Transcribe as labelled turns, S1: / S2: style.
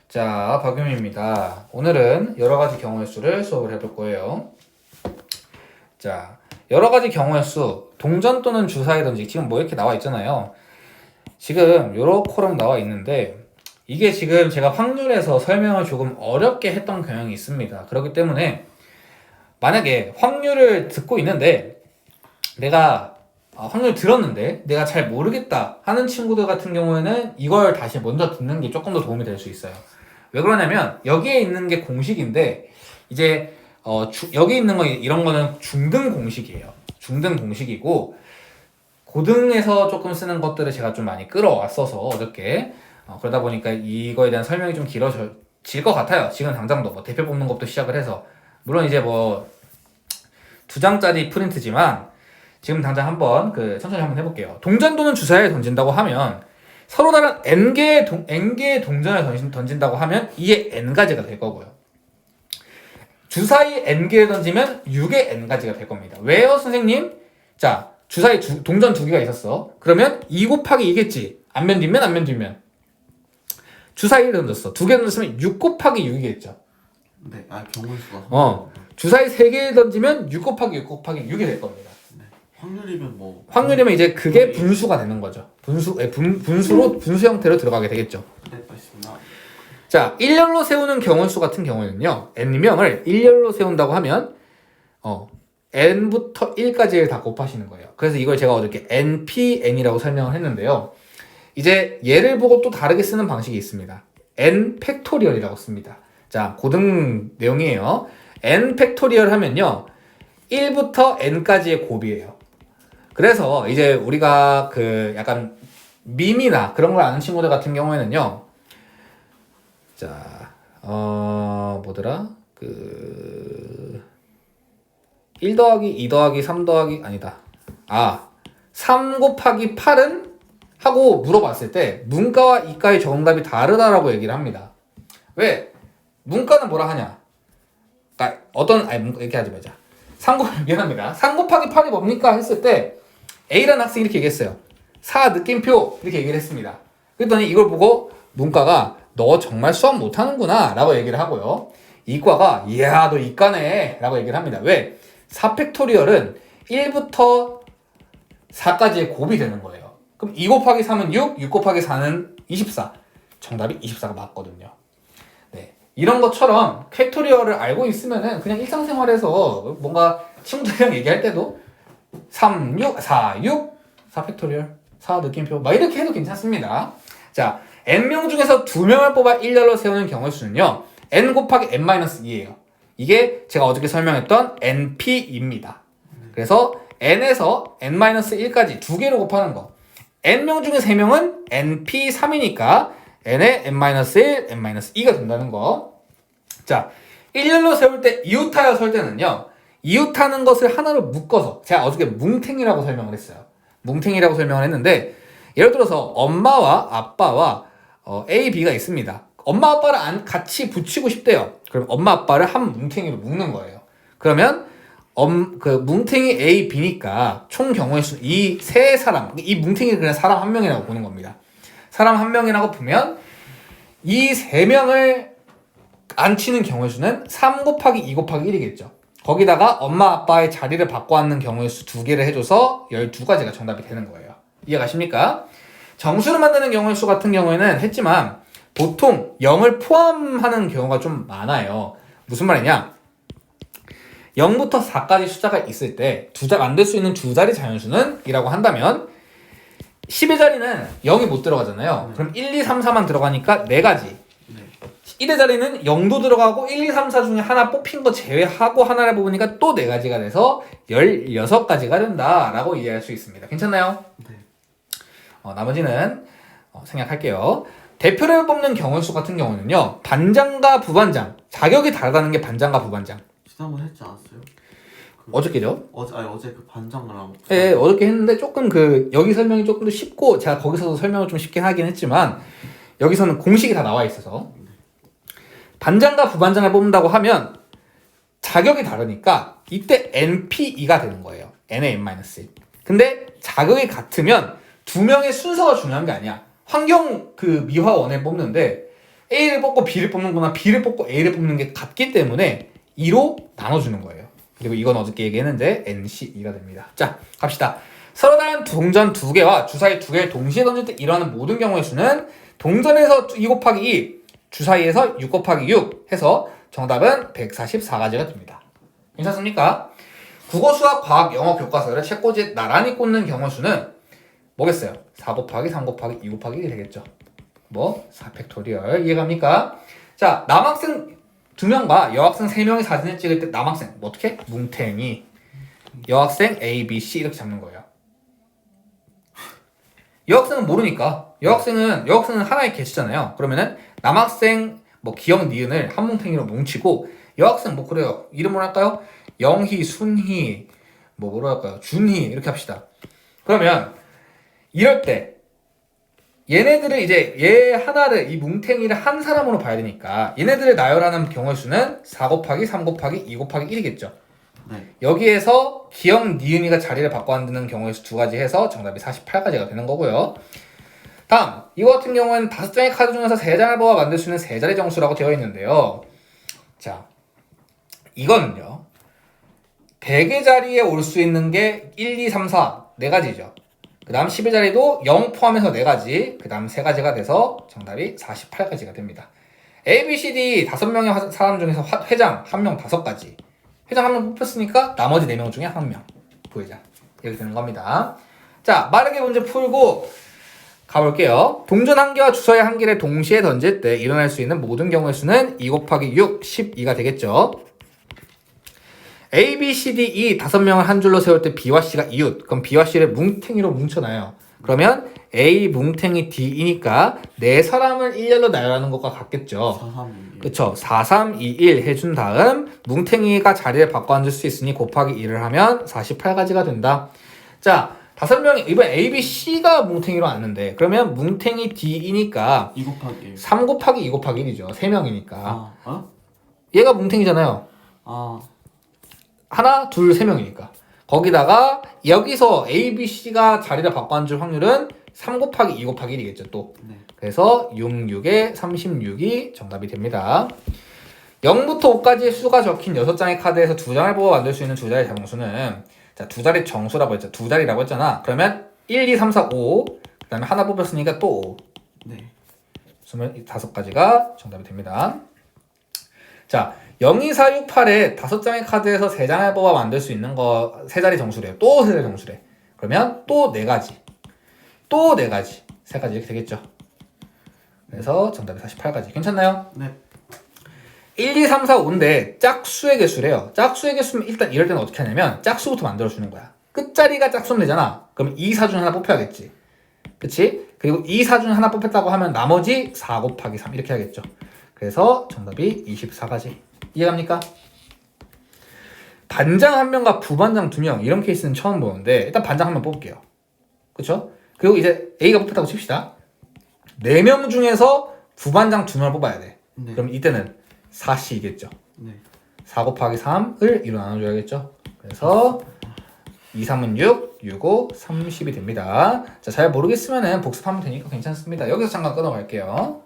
S1: 자, 박유민입니다. 오늘은 여러 가지 경우의 수를 수업을 해볼 거예요. 자, 여러 가지 경우의 수, 동전 또는 주사위 던지기. 지금 뭐 이렇게 나와 있잖아요. 지금 요런 코럼 나와 있는데 이게 지금 제가 확률에서 설명을 조금 어렵게 했던 경향이 있습니다. 그렇기 때문에 만약에 확률을 듣고 있는데 내가 확률 들었는데 내가 잘 모르겠다 하는 친구들 같은 경우에는 이걸 다시 먼저 듣는 게 조금 더 도움이 될 수 있어요. 왜 그러냐면 여기에 있는 게 공식인데 이제 여기 있는 거 이런 거는 중등 공식이에요. 중등 공식이고 고등에서 조금 쓰는 것들을 제가 좀 많이 끌어왔어서 어저께 그러다 보니까 이거에 대한 설명이 좀 길어질 것 같아요. 지금 당장도 뭐 대표 뽑는 것부터 시작을 해서 물론 이제 뭐 2장짜리 프린트지만 지금 당장 한번 천천히 한번 해볼게요. 동전 또는 주사위를 던진다고 하면 서로 다른 n개의 동전을 던진다고 하면 이게 n가지가 될 거고요. 주사위 n개를 던지면 6의 n가지가 될 겁니다. 왜요, 선생님? 자, 주사위 동전 2개가 있었어. 그러면 2 곱하기 2겠지. 앞면 뒷면. 주사위를 던졌어. 2개 던졌으면 6 곱하기 6이겠죠.
S2: 네, 경우의 수가.
S1: 주사위 3개를 던지면 6 곱하기 6 곱하기 6이 될 겁니다.
S2: 네. 확률이면 뭐.
S1: 확률이면 이제 그게 분수가 되는 거죠. 분수 형태로 들어가게 되겠죠.
S2: 네, 맞습니다.
S1: 자, 일렬로 세우는 경우의 수 같은 경우에는요. n명을 일렬로 세운다고 하면 n부터 1까지를 다 곱하시는 거예요. 그래서 이걸 제가 어저께 npn이라고 설명을 했는데요. 이제 얘를 보고 또 다르게 쓰는 방식이 있습니다. n 팩토리얼이라고 씁니다. 자, 고등 내용이에요. n 팩토리얼 하면요. 1부터 n까지의 곱이에요. 그래서 이제 우리가 약간 밈이나 그런 걸 아는 친구들 같은 경우에는요. 자, 뭐더라? 1 더하기 2 더하기 3 더하기 아니다. 3 곱하기 8은? 하고 물어봤을 때 문과와 이과의 정답이 다르다라고 얘기를 합니다. 왜? 문과는 뭐라 하냐? 이렇게 하지 말자. 미안합니다. 3 곱하기 8이 뭡니까? 했을 때 A라는 학생이 이렇게 얘기했어요. 4 느낌표 이렇게 얘기를 했습니다. 그랬더니 이걸 보고 문과가 너 정말 수학 못하는구나 라고 얘기를 하고요. 이과가 이야 너 이과네 라고 얘기를 합니다. 왜? 4팩토리얼은 1부터 4까지의 곱이 되는 거예요. 그럼 2 곱하기 3은 6 곱하기 4는 24. 정답이 24가 맞거든요. 네. 이런 것처럼 팩토리얼을 알고 있으면은 그냥 일상생활에서 뭔가 친구들이랑 얘기할 때도 3, 6, 4, 6, 4팩토리얼, 4 느낌표 막 이렇게 해도 괜찮습니다. 자, n명 중에서 2명을 뽑아 일렬로 세우는 경우의 수는요. n 곱하기 n-2예요. 이게 제가 어저께 설명했던 np입니다. 그래서 n에서 n-1까지 2개로 곱하는 거. n명 중에 3명은 np3이니까 n에 n-1, n-2가 된다는 거. 자, 일렬로 세울 때 이웃하여 설 때는요. 이웃하는 것을 하나로 묶어서 제가 어저께 뭉탱이라고 설명을 했어요. 뭉탱이라고 설명을 했는데 예를 들어서 엄마와 아빠와 A, B가 있습니다. 엄마 아빠를 같이 붙이고 싶대요. 그럼 엄마 아빠를 한 뭉탱이로 묶는 거예요. 그러면 뭉탱이 A, B니까 총 경우의 수 이 세 사람, 이 뭉탱이를 그냥 사람 한 명이라고 보는 겁니다. 사람 한 명이라고 보면 이 세 명을 앉히는 경우의 수는 3 곱하기 2 곱하기 1이겠죠. 거기다가 엄마 아빠의 자리를 바꿔 앉는 경우의 수 2개를 해줘서 12가지가 정답이 되는 거예요. 이해가십니까? 정수를 만드는 경우의 수 같은 경우에는 했지만 보통 0을 포함하는 경우가 좀 많아요. 무슨 말이냐? 0부터 4까지 숫자가 있을 때 만들 수 있는 두 자리 자연수는 이라고 한다면 10의 자리는 0이 못 들어가잖아요. 그럼 1, 2, 3, 4만 들어가니까 4가지. 1의 자리는 0도 들어가고 1, 2, 3, 4 중에 하나 뽑힌 거 제외하고 하나를 뽑으니까 또 4가지가 돼서 16가지가 된다라고 이해할 수 있습니다. 괜찮나요?
S2: 네.
S1: 나머지는 생략할게요. 대표를 뽑는 경우의 수 같은 경우는요. 반장과 부반장. 자격이 다르다는 게 반장과 부반장.
S2: 지난번 했지 않았어요?
S1: 어저께죠?
S2: 어제 반장이랑.
S1: 네, 어저께 했는데 조금 여기 설명이 조금 더 쉽고 제가 거기서도 설명을 좀 쉽게 하긴 했지만 여기서는 공식이 다 나와 있어서 반장과 부반장을 뽑는다고 하면 자격이 다르니까 이때 NP2가 되는 거예요. N의 N-1. 근데 자격이 같으면 두 명의 순서가 중요한 게 아니야. 환경 미화원을 뽑는데 A를 뽑고 B를 뽑는 거나 B를 뽑고 A를 뽑는 게 같기 때문에 2로 나눠주는 거예요. 그리고 이건 어저께 얘기했는데 NC2가 됩니다. 자, 갑시다. 서로 다른 동전 2개와 주사위 2개를 동시에 던질 때 일어나는 모든 경우의 수는 동전에서 2 곱하기 2, 주사위에서 6 곱하기 6 해서 정답은 144가지가 됩니다. 괜찮습니까? 국어, 수학, 과학, 영어 교과서를 책꽂이에 나란히 꽂는 경우 수는 뭐겠어요? 4 곱하기 3 곱하기 2 곱하기 1이 되겠죠. 뭐 4팩토리얼 이해갑니까? 자, 남학생 2명과 여학생 3명이 사진을 찍을 때 남학생 뭐 어떻게? 뭉탱이 여학생 A, B, C 이렇게 잡는 거예요. 여학생은 모르니까 여학생은 하나의 개수잖아요. 그러면은 남학생 뭐 기억 니은을 한 뭉탱이로 뭉치고 여학생 뭐 그래요. 이름을 할까요? 영희, 순희 뭐 뭐로 할까요? 준희 이렇게 합시다. 그러면 이럴 때 얘네들을 이제 얘 하나를 이 뭉탱이를 한 사람으로 봐야 되니까 얘네들을 나열하는 경우의 수는 4 곱하기 3 곱하기 2 곱하기 1이겠죠.
S2: 네.
S1: 여기에서 기억 니은이가 자리를 바꿔 앉는 경우의 수 2가지 해서 정답이 48가지가 되는 거고요. 다음 이거 같은 경우는 5장의 카드 중에서 3장을 뽑아 만들 수 있는 3자리 정수라고 되어 있는데요. 자, 이거는요 100의 자리에 올 수 있는 게 1, 2, 3, 4 4가지죠. 그 다음 10의 자리도 0 포함해서 4가지, 그 다음 3가지가 돼서 정답이 48가지가 됩니다. A, B, C, D 5명의 사람 중에서 회장 1명 5가지, 회장 1명 뽑혔으니까 나머지 4명 중에 1명 부회장 이렇게 되는 겁니다. 자, 빠르게 문제 풀고 가볼게요. 동전 1개와 주사위 1개를 동시에 던질 때 일어날 수 있는 모든 경우의 수는 2 곱하기 6, 12가 되겠죠. A, B, C, D, E 5명을 한 줄로 세울 때 B와 C가 이웃. 그럼 B와 C를 뭉탱이로 뭉쳐놔요. 그러면 A 뭉탱이 D이니까 네 사람을 일렬로 나열하는 것과 같겠죠.
S2: 4, 3, 2, 1.
S1: 그쵸. 4, 3, 2, 1 해준 다음 뭉탱이가 자리를 바꿔 앉을 수 있으니 곱하기 1을 하면 48가지가 된다. 자, 5명이 이번 A, B, C가 뭉탱이로 앉는데 그러면 뭉탱이 D이니까
S2: 2 곱하기 1.
S1: 3 곱하기 2 곱하기 1이죠. 3명이니까.
S2: 어?
S1: 얘가 뭉탱이잖아요. 하나, 둘, 3명이니까. 거기다가 여기서 A, B, C가 자리를 바꿔 앉을 확률은 3 곱하기 2 곱하기 1이겠죠, 또.
S2: 네.
S1: 그래서 6, 6에 36이 정답이 됩니다. 0부터 5까지의 수가 적힌 6장의 카드에서 2장을 뽑아 만들 수 있는 두 자리 정수는 자, 두 자리 정수라고 했죠. 두 자리라고 했잖아. 그러면 1, 2, 3, 4, 5. 그 다음에 하나 뽑았으니까 또 5.
S2: 네.
S1: 25가지가 정답이 됩니다. 자, 0, 2, 4, 6, 8에 5장의 카드에서 3장을 뽑아 만들 수 있는 거 3자리 정수래요. 또 3자리 정수래. 그러면 또 4가지. 또 4가지. 3가지 이렇게 되겠죠. 그래서 정답이 48가지. 괜찮나요?
S2: 네.
S1: 1, 2, 3, 4, 5인데 짝수의 개수래요. 짝수의 개수면 일단 이럴 때는 어떻게 하냐면 짝수부터 만들어주는 거야. 끝자리가 짝수면 되잖아. 그럼 2, 4 중 하나 뽑혀야겠지. 그치? 그리고 2, 4 중 하나 뽑혔다고 하면 나머지 4 곱하기 3 이렇게 하겠죠. 그래서 정답이 24가지. 이해갑니까? 반장 1명과 부반장 2명 이런 케이스는 처음 보는데 일단 반장 1명 뽑을게요. 그쵸? 그리고 이제 A가 뽑혔다고 칩시다. 4명 중에서 부반장 2명을 뽑아야 돼.
S2: 네.
S1: 그럼 이때는 4C이겠죠.
S2: 네.
S1: 4 곱하기 3을 2로 나눠줘야겠죠. 그래서 2, 3은 6, 6, 5, 30이 됩니다. 자, 잘 모르겠으면 복습하면 되니까 괜찮습니다. 여기서 잠깐 끊어갈게요.